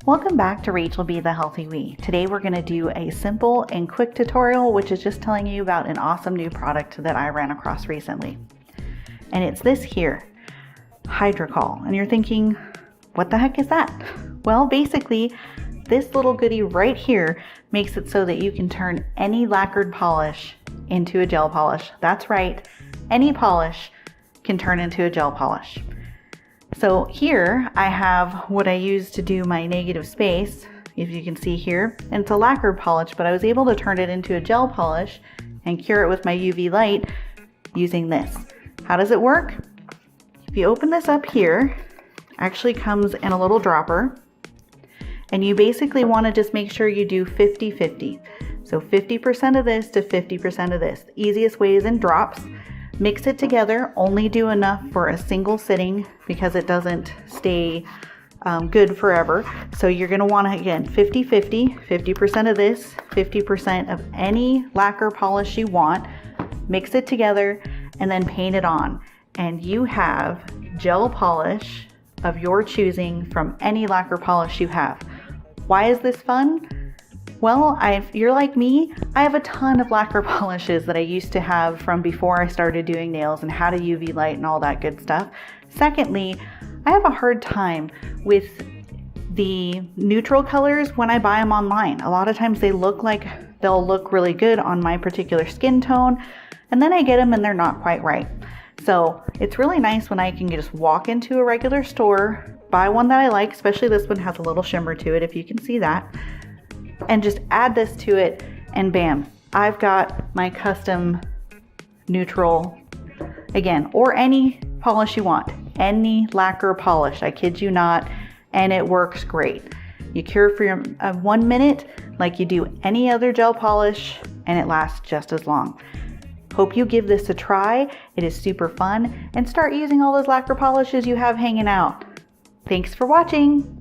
Welcome back to Rachel Be the Healthy We. Today we're going to do a simple and quick tutorial, which is just telling you about an awesome new product that I ran across recently. And it's this here, Hydrocol. And you're thinking, what the heck is that? Well, basically, this little goodie right here makes it so that you can turn any lacquered polish into a gel polish. That's right, any polish can turn into a gel polish. So here I have what I use to do my negative space, if you can see here, and it's a lacquer polish, but I was able to turn it into a gel polish and cure it with my UV light using this. How does it work? If you open this up here, it actually comes in a little dropper, and you basically want to just make sure you do 50-50. So 50% of this to 50% of this. The easiest way is in drops. Mix it together, only do enough for a single sitting because it doesn't stay good forever. So you're gonna wanna, again, 50-50, 50% of this, 50% of any lacquer polish you want, mix it together and then paint it on. And you have gel polish of your choosing from any lacquer polish you have. Why is this fun? Well, if you're like me, I have a ton of lacquer polishes that I used to have from before I started doing nails and had a UV light and all that good stuff. Secondly, I have a hard time with the neutral colors when I buy them online. A lot of times they'll look really good on my particular skin tone, and then I get them and they're not quite right. So it's really nice when I can just walk into a regular store, buy one that I like, especially this one has a little shimmer to it, if you can see that, and just add this to it, and bam, I've got my custom neutral, again, or any polish you want, any lacquer polish, I kid you not, and it works great. You cure for 1 minute like you do any other gel polish, and it lasts just as long. Hope you give this a try. It is super fun, and start using all those lacquer polishes you have hanging out. Thanks for watching.